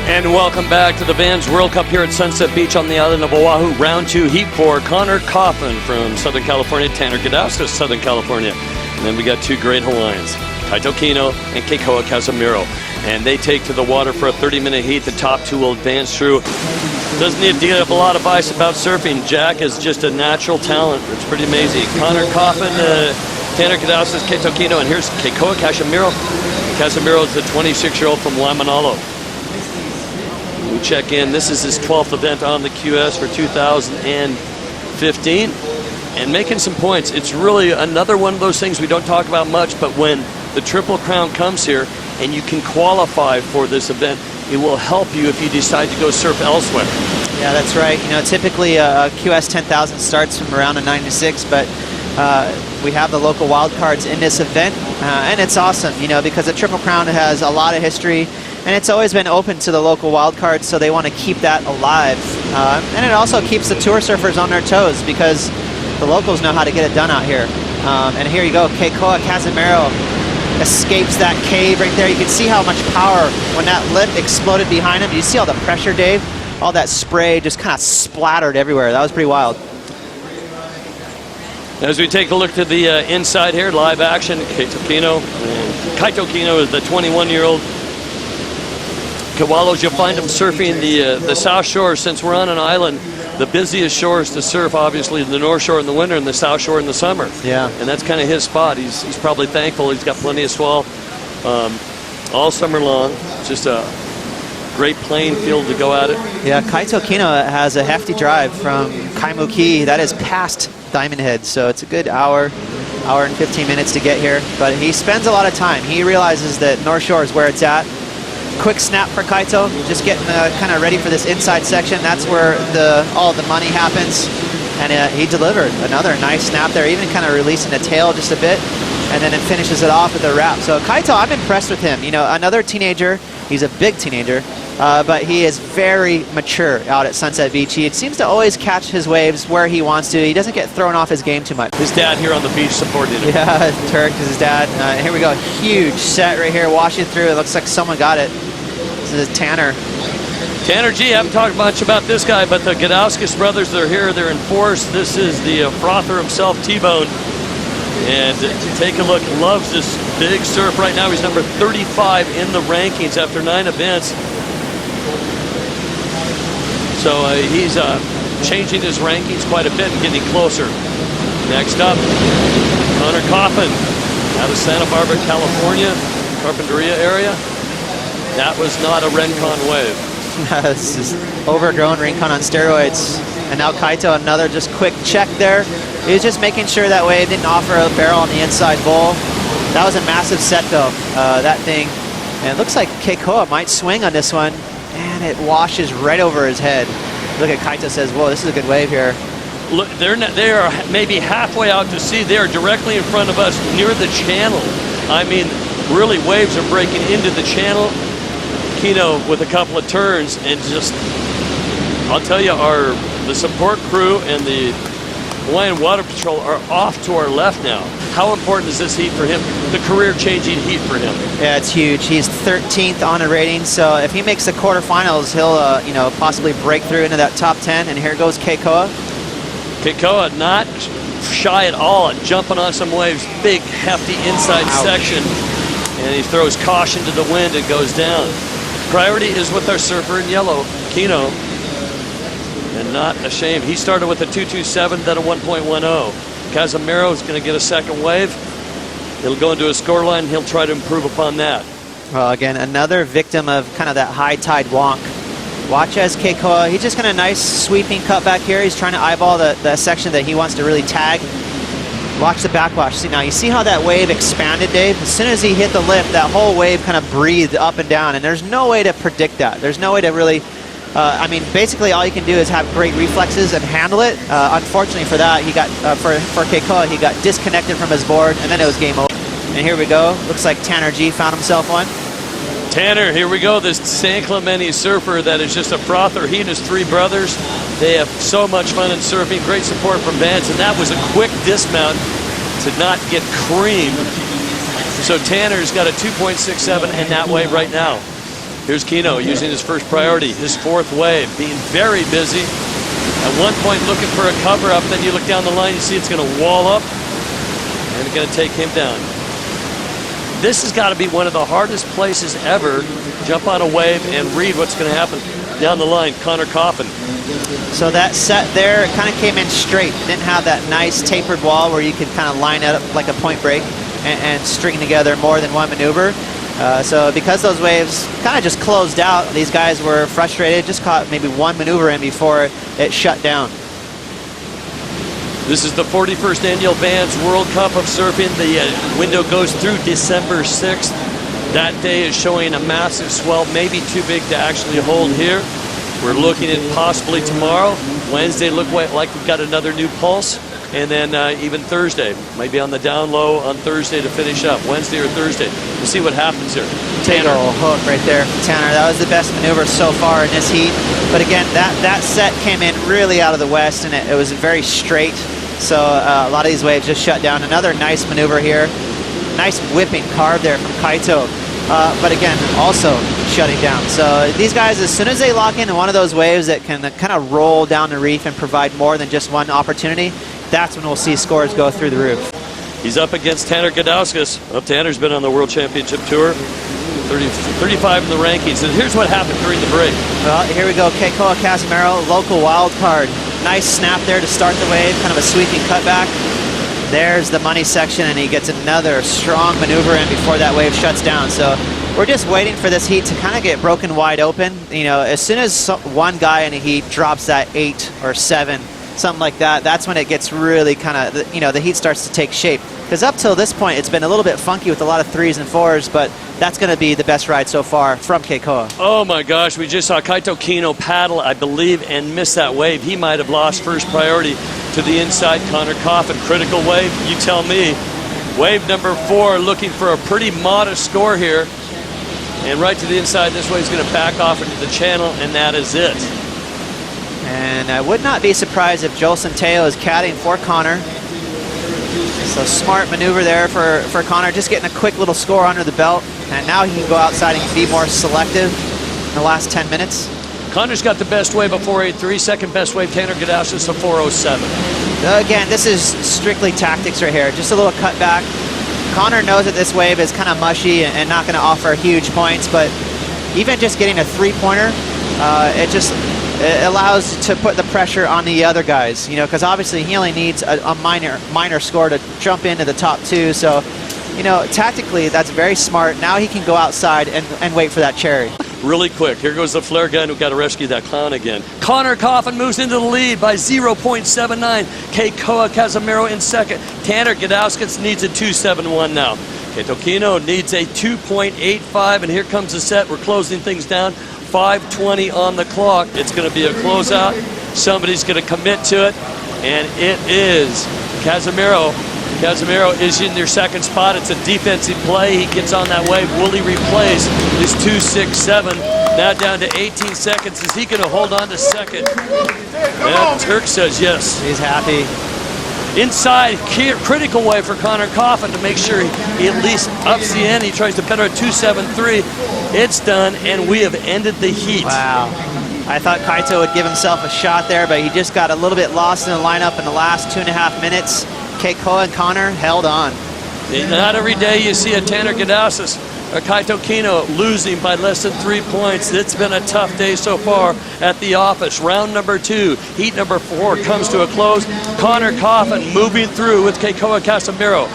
And welcome back to the Vans World Cup here at Sunset Beach on the island of Oahu. Round 2, Heat 4, Connor Coffin from Southern California, Tanner Gudauskas, Southern California. And then we got two great Hawaiians, Kaito Kino and Keikoa Casemiro. And they take to the water for a 30-minute heat. The top two will advance through. Doesn't need to give a lot of advice about surfing. Jack is just a natural talent. It's pretty amazing. Connor Coffin, Tanner Gudauskas, Kaito Kino, and here's Keikoa Casemiro. Casemiro is the 26-year-old from Waimanalo. We check in. This is his 12th event on the QS for 2015. And making some points. It's really another one of those things we don't talk about much, but when the Triple Crown comes here and you can qualify for this event, it will help you if you decide to go surf elsewhere. Yeah, that's right. You know, typically a QS 10,000 starts from around a 96, but we have the local wildcards in this event, and it's awesome, you know, because the Triple Crown has a lot of history, and it's always been open to the local wildcards, so they want to keep that alive. And it also keeps the tour surfers on their toes, because the locals know how to get it done out here. And here you go, Keikoa Casemiro escapes that cave right there. You can see how much power when that lip exploded behind him. You see all the pressure, Dave? All that spray just kind of splattered everywhere. That was pretty wild. As we take a look to the inside here, live action, Kaito Kino. Kaito Kino is the 21-year-old. Kawalos, you'll find him surfing the South Shore. Since we're on an island, the busiest shores to surf, obviously, the North Shore in the winter and the South Shore in the summer. Yeah. And that's kind of his spot. He's probably thankful. He's got plenty of swell all summer long. Just a great playing field to go at it. Yeah, Kaito Kino has a hefty drive from Kaimuki. That is past Diamond Head, so it's a good hour and 15 minutes to get here. But he spends a lot of time. He realizes that North Shore is where it's at. Quick snap for Kaito, just getting kind of ready for this inside section. That's where all the money happens. And he delivered another nice snap there, even kind of releasing the tail just a bit. And then it finishes it off with a wrap. So Kaito, I'm impressed with him. You know, another teenager. He's a big teenager. But he is very mature out at Sunset Beach. He seems to always catch his waves where he wants to. He doesn't get thrown off his game too much. His dad here on the beach supporting him. Yeah, Turk is his dad. Here we go. Huge set right here, washing through. It looks like someone got it. This is Tanner. Tanner G, I haven't talked much about this guy, but the Gudauskas brothers, they're here. They're in force. This is the frother himself, T-Bone. And take a look. Loves this big surf right now. He's number 35 in the rankings after 9 events. So he's changing his rankings quite a bit and getting closer. Next up, Connor Coffin out of Santa Barbara, California, Carpinteria area. That was not a Rincon wave. This is overgrown Rincon on steroids. And now Kaito, another just quick check there. He was just making sure that wave didn't offer a barrel on the inside bowl. That was a massive set though, that thing. And it looks like Keikoa might swing on this one. And it washes right over his head. Look at Kaito, says, whoa, this is a good wave here. Look, they are maybe halfway out to sea. They are directly in front of us near the channel. I mean, really waves are breaking into the channel. Kino with a couple of turns and just, I'll tell you, the support crew and the Hawaiian Water Patrol are off to our left now. How important is this heat for him? The career-changing heat for him. Yeah, it's huge. He's 13th on a rating, so if he makes the quarterfinals, he'll you know, possibly break through into that top 10. And here goes Keikoa. Keikoa not shy at all at jumping on some waves. Big, hefty inside section, and he throws caution to the wind and goes down. Priority is with our surfer in yellow, Kino, and not ashamed. He started with a 2.27, then a 1.10. Casemiro is going to get a second wave. He'll go into a scoreline. He'll try to improve upon that. Well, again, another victim of kind of that high tide wonk. Watch as Keikoa, he's just going to nice sweeping cut back here. He's trying to eyeball the section that he wants to really tag. Watch the backwash. See, now you see how that wave expanded, Dave? As soon as he hit the lip, that whole wave kind of breathed up and down, and there's no way to predict that. There's no way to really, I mean, basically all you can do is have great reflexes and handle it. Unfortunately for that, he got, for Keikoa, he got disconnected from his board, and then it was game over. And here we go. Looks like Tanner G found himself one. Tanner, here we go. This San Clemente surfer that is just a frother. He and his 3 brothers, they have so much fun in surfing. Great support from Vans, and that was a quick dismount to not get creamed. So Tanner's got a 2.67 in that wave right now. Here's Kino using his first priority, his fourth wave, being very busy. At one point looking for a cover up, then you look down the line, you see it's going to wall up, and it's going to take him down. This has got to be one of the hardest places ever. Jump on a wave and read what's going to happen down the line. Connor Coffin. So that set there, it kind of came in straight. Didn't have that nice tapered wall where you could kind of line it up like a point break and string together more than one maneuver. So because those waves kind of just closed out, these guys were frustrated, just caught maybe one maneuver in before it shut down. This is the 41st annual Vans World Cup of Surfing. The window goes through December 6th. That day is showing a massive swell, maybe too big to actually hold here. We're looking at possibly tomorrow. Wednesday look like we've got another new pulse. And then even Thursday, maybe on the down low on Thursday to finish up. Wednesday or Thursday. We'll see what happens here. Tanner. Hook right there from Tanner. That was the best maneuver so far in this heat. But again, that set came in really out of the west, and it was very straight. So a lot of these waves just shut down. Another nice maneuver here. Nice whipping carve there from Kaito. But again, also shutting down. So these guys, as soon as they lock into one of those waves that can kind of roll down the reef and provide more than just one opportunity, that's when we'll see scores go through the roof. He's up against Tanner Gudauskas. Well, Tanner's been on the World Championship Tour. 35 in the rankings. And here's what happened during the break. Well, here we go. Keikoa Casimiro, local wild card. Nice snap there to start the wave, kind of a sweeping cutback. There's the money section, and he gets another strong maneuver in before that wave shuts down. So we're just waiting for this heat to kind of get broken wide open. You know, as soon as one guy in a heat drops that 8 or 7, something like that, that's when it gets really kind of, you know, the heat starts to take shape. Because up till this point, it's been a little bit funky with a lot of 3s and 4s, but that's going to be the best ride so far from Keikoa. Oh my gosh, we just saw Kaito Kino paddle, I believe, and miss that wave. He might have lost first priority to the inside Connor Coffin. Critical wave, you tell me. Wave number 4 looking for a pretty modest score here. And right to the inside, this wave's going to back off into the channel, and that is it. And I would not be surprised if Joel Centeo is caddying for Connor. So smart maneuver there for Connor, just getting a quick little score under the belt. And now he can go outside and be more selective in the last 10 minutes. Connor's got the best wave of 4.83, second best wave Tanner Gudauskas of 4.07. Again, this is strictly tactics right here. Just a little cutback. Connor knows that this wave is kind of mushy and not going to offer huge points, but even just getting a 3-pointer, it allows to put the pressure on the other guys, you know, because obviously he only needs a minor score to jump into the top 2. So, you know, tactically, that's very smart. Now he can go outside and wait for that cherry. Really quick, here goes the flare gun who got to rescue that clown again. Connor Coffin moves into the lead by 0.79. Keikoa Casimiro in second. Tanner Gudauskas needs a 2.71 now. Kaito Kino needs a 2.85, and here comes the set. We're closing things down. 5:20 on the clock. It's going to be a closeout. Somebody's going to commit to it, and it is Casimiro. Casimiro is in their second spot. It's a defensive play. He gets on that wave. Will he replace his 2.67? Now down to 18 seconds. Is he going to hold on to second? And Turk says yes. He's happy. Inside, critical wave for Connor Coffin to make sure he at least ups the end. He tries to better a 2.73. It's done, and we have ended the heat. Wow. I thought Kaito would give himself a shot there, but he just got a little bit lost in the lineup in the last 2.5 minutes. Keikoa and Connor held on. Not every day you see a Tanner Gudauskas or Kaito Kino losing by less than 3 points. It's been a tough day so far at the office. Round number 2, heat number 4 comes to a close. Connor Coffin moving through with Keikoa Casimiro.